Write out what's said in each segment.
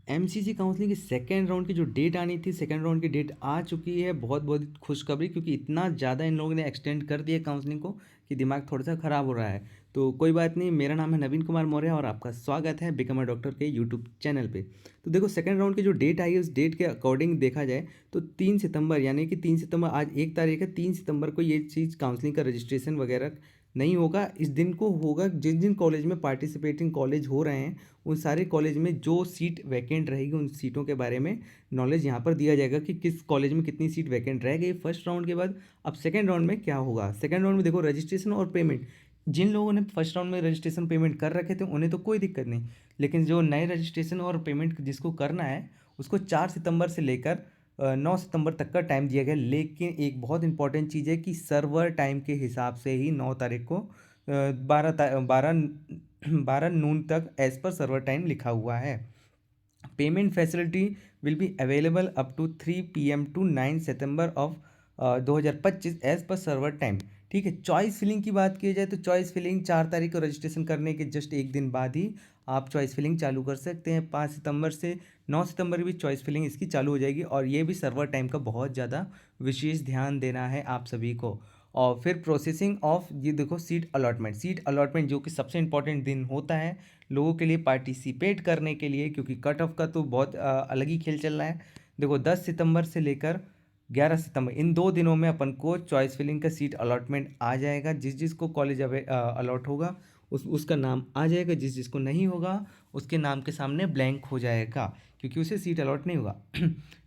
MCC counselling की second round की जो डेट आनी थी, सेकेंड राउंड की डेट आ चुकी है। बहुत बहुत खुशखबरी, क्योंकि इतना ज़्यादा इन लोगों ने एक्सटेंड कर दिया काउंसलिंग को कि दिमाग थोड़ा सा ख़राब हो रहा है। तो कोई बात नहीं, मेरा नाम है नवीन कुमार मौर्य और आपका स्वागत है बिकम अ डॉक्टर के यूट्यूब चैनल पे। तो देखो, सेकेंड राउंड की जो डेट आई है उस डेट के अकॉर्डिंग देखा जाए तो 3 सितंबर, यानी कि 3 सितंबर, आज 1 तारीख है, 3 सितंबर को ये चीज़ काउंसलिंग का रजिस्ट्रेशन वगैरह नहीं होगा। इस दिन को होगा जिन जिन कॉलेज में पार्टिसिपेटिंग कॉलेज हो रहे हैं उन सारे कॉलेज में जो सीट वैकेंट रहेगी उन सीटों के बारे में नॉलेज यहाँ पर दिया जाएगा कि किस कॉलेज में कितनी सीट वैकेंट रह गई फर्स्ट राउंड के बाद। अब सेकेंड राउंड में क्या होगा? सेकेंड राउंड में देखो, रजिस्ट्रेशन और पेमेंट, जिन लोगों ने फर्स्ट राउंड में रजिस्ट्रेशन पेमेंट कर रखे थे उन्हें तो कोई दिक्कत नहीं, लेकिन जो नए रजिस्ट्रेशन और पेमेंट जिसको करना है उसको 4 सितंबर से लेकर 9 सितंबर तक का टाइम दिया गया। लेकिन एक बहुत इंपॉर्टेंट चीज़ है कि सर्वर टाइम के हिसाब से ही 9 तारीख को 12 नून तक एज पर सर्वर टाइम लिखा हुआ है। Payment facility will be available up to 3 PM to 9 सितंबर ऑफ 2025 एज पर सर्वर टाइम। ठीक है। चॉइस फिलिंग की बात की जाए तो चॉइस फिलिंग 4 तारीख को रजिस्ट्रेशन करने के जस्ट एक दिन बाद ही आप चॉइस फिलिंग चालू कर सकते हैं। 5 सितंबर से 9 सितंबर भी चॉइस फिलिंग इसकी चालू हो जाएगी, और ये भी सर्वर टाइम का बहुत ज़्यादा विशेष ध्यान देना है आप सभी को। और फिर प्रोसेसिंग ऑफ, ये देखो, सीट अलॉटमेंट, सीट अलॉटमेंट जो कि सबसे इंपॉर्टेंट दिन होता है लोगों के लिए पार्टिसिपेट करने के लिए, क्योंकि कट ऑफ का तो बहुत अलग ही खेल चल रहा है। देखो, 10 सितंबर से लेकर 11 सितंबर, इन 2 दिनों में अपन को चॉइस फिलिंग का सीट अलॉटमेंट आ जाएगा। जिस जिसको कॉलेज अलॉट होगा उसका नाम आ जाएगा, जिस जिसको नहीं होगा उसके नाम के सामने ब्लैंक हो जाएगा, क्योंकि उसे सीट अलॉट नहीं होगा।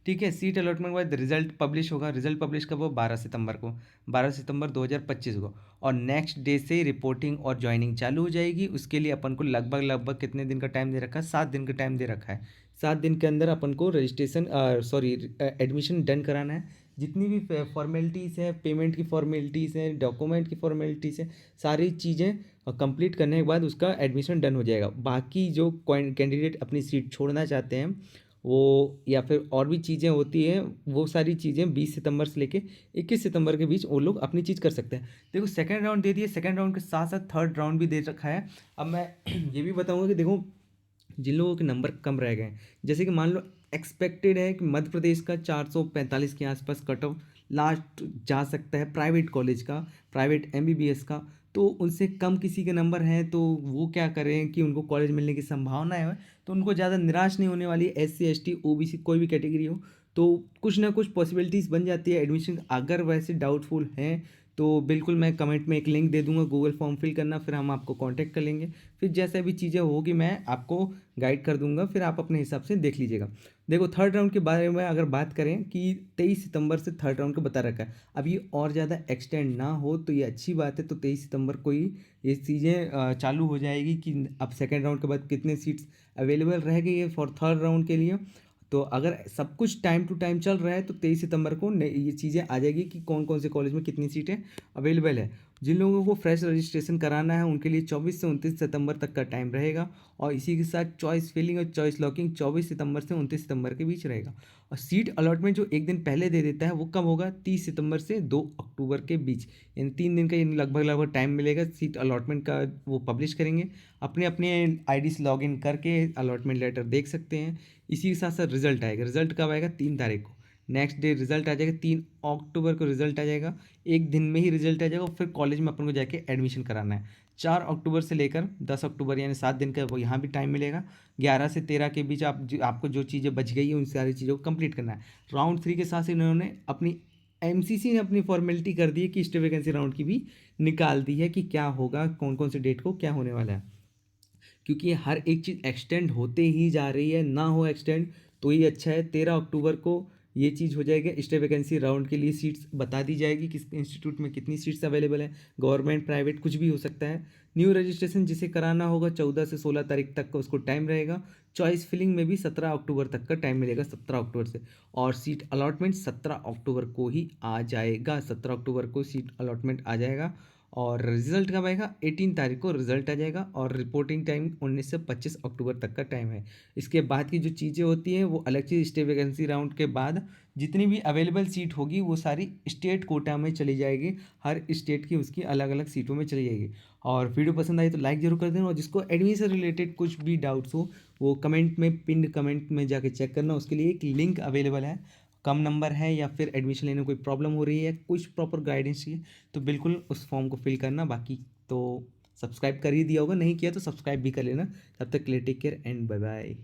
ठीक है। सीट अलॉटमेंट के बाद रिजल्ट पब्लिश होगा। रिजल्ट पब्लिश कब हो? 12 सितंबर को, 12 सितंबर 2025 को। और नेक्स्ट डे से रिपोर्टिंग और ज्वाइनिंग चालू हो जाएगी। उसके लिए अपन को लगभग लगभग कितने दिन का टाइम दे रखा है? 7 दिन का टाइम दे रखा है। 7 दिन के अंदर अपन को रजिस्ट्रेशन, सॉरी, एडमिशन डन कराना है। जितनी भी फॉर्मेलिटीज़ है, पेमेंट की फॉर्मेलिटीज़ हैं, डॉक्यूमेंट की फॉर्मेलिटीज़ हैं, सारी चीज़ें कंप्लीट करने के बाद उसका एडमिशन डन हो जाएगा। बाकी जो कैंडिडेट अपनी सीट छोड़ना चाहते हैं वो, या फिर और भी चीज़ें होती हैं, वो सारी चीज़ें 20 सितंबर से लेके 21 सितंबर के बीच वो लोग अपनी चीज़ कर सकते हैं। देखो, सेकंड राउंड दे दिए, सेकंड राउंड के साथ साथ थर्ड राउंड भी दे रखा है। अब मैं ये भी बताऊंगा कि देखो, जिन लोगों के नंबर कम रह गए, जैसे कि मान लो एक्सपेक्टेड है कि मध्य प्रदेश का 445 के आसपास कट ऑफ लास्ट जा सकता है प्राइवेट कॉलेज का, प्राइवेट एमबीबीएस का। तो उनसे कम किसी के नंबर हैं तो वो क्या करें कि उनको कॉलेज मिलने की संभावना है, तो उनको ज़्यादा निराश नहीं होने वाली। एससी एसटी ओबीसी कोई भी कैटेगरी हो तो कुछ ना कुछ पॉसिबिलिटीज़ बन जाती है एडमिशन। अगर वैसे डाउटफुल हैं तो बिल्कुल मैं कमेंट में एक लिंक दे दूंगा, गूगल फॉर्म फिल करना, फिर हम आपको कांटेक्ट कर लेंगे। फिर जैसे भी चीज़ें होगी मैं आपको गाइड कर दूंगा, फिर आप अपने हिसाब से देख लीजिएगा। देखो, थर्ड राउंड के बारे में अगर बात करें कि 23 सितंबर से थर्ड राउंड का बता रखा है। अब ये और ज़्यादा एक्सटेंड ना हो तो ये अच्छी बात है। तो 23 सितंबर को ही ये चीज़ें चालू हो जाएगी कि अब सेकेंड राउंड के बाद कितने सीट्स अवेलेबल रह गई है फॉर थर्ड राउंड के लिए। तो अगर सब कुछ टाइम टू टाइम चल रहा है तो 23 सितंबर को ये चीज़ें आ जाएगी कि कौन कौन से कॉलेज में कितनी सीटें अवेलेबल है। जिन लोगों को फ्रेश रजिस्ट्रेशन कराना है उनके लिए 24 से 29 सितंबर तक का टाइम रहेगा। और इसी के साथ चॉइस फिलिंग और चॉइस लॉकिंग 24 सितंबर से 29 सितंबर के बीच रहेगा। और सीट अलॉटमेंट जो एक दिन पहले दे देता है वो कब होगा? 30 सितंबर से 2 अक्टूबर के बीच, यानी 3 दिन का, यानी लगभग लगभग टाइम मिलेगा। सीट अलॉटमेंट का वो पब्लिश करेंगे। अपने अपने आईडी से लॉग इन करके अलॉटमेंट लेटर देख सकते हैं। इसी के साथ साथ रिजल्ट आएगा। रिजल्ट कब आएगा? 3 तारीख को, नेक्स्ट डे रिजल्ट आ जाएगा। 3 अक्टूबर को रिजल्ट आ जाएगा। एक दिन में ही रिजल्ट आ जाएगा। फिर कॉलेज में अपन को जाके एडमिशन कराना है। 4 अक्टूबर से लेकर 10 अक्टूबर, यानी 7 दिन का वो यहाँ भी टाइम मिलेगा। 11 से 13 के बीच आपको जो चीज़ें बच गई है उन सारी चीज़ों को कंप्लीट करना है। राउंड 3 के साथ ही इन्होंने अपनी एमसीसी ने अपनी फॉर्मेलिटी कर दी है कि स्टे वैकेंसी राउंड की भी निकाल दी है कि क्या होगा, कौन कौन से डेट को क्या होने वाला है। क्योंकि हर एक चीज़ एक्सटेंड होते ही जा रही है, ना हो एक्सटेंड तो ही अच्छा है। 13 अक्टूबर को ये चीज़ हो जाएगा। स्टे वैकेंसी राउंड के लिए सीट्स बता दी जाएगी किस इंस्टीट्यूट में कितनी सीट्स अवेलेबल है, गवर्नमेंट प्राइवेट कुछ भी हो सकता है। न्यू रजिस्ट्रेशन जिसे कराना होगा 14 से 16 तारीख तक का उसको टाइम रहेगा। चॉइस फिलिंग में भी 17 अक्टूबर तक का टाइम मिलेगा, 17 अक्टूबर से। और सीट अलॉटमेंट 17 अक्टूबर को ही आ जाएगा, 17 अक्टूबर को सीट अलॉटमेंट आ जाएगा। और रिजल्ट कब आएगा? 18 तारीख को रिजल्ट आ जाएगा। और रिपोर्टिंग टाइम 19 से 25 अक्टूबर तक का टाइम है। इसके बाद की जो चीज़ें होती हैं वो अलग चीज़। स्टे वैकेंसी राउंड के बाद जितनी भी अवेलेबल सीट होगी वो सारी स्टेट कोटा में चली जाएगी। हर स्टेट की उसकी अलग अलग सीटों में चली जाएगी। और वीडियो पसंद आई तो लाइक जरूर कर देना। और जिसको एडमिशन रिलेटेड कुछ भी डाउट्स हो वो कमेंट में, पिंड कमेंट में जाके चेक करना, उसके लिए एक लिंक अवेलेबल है। कम नंबर है या फिर एडमिशन लेने में कोई प्रॉब्लम हो रही है, कुछ प्रॉपर गाइडेंस चाहिए, तो बिल्कुल उस फॉर्म को फिल करना। बाकी तो सब्सक्राइब कर ही दिया होगा, नहीं किया तो सब्सक्राइब भी कर लेना। तब तक के लिए take care and bye bye.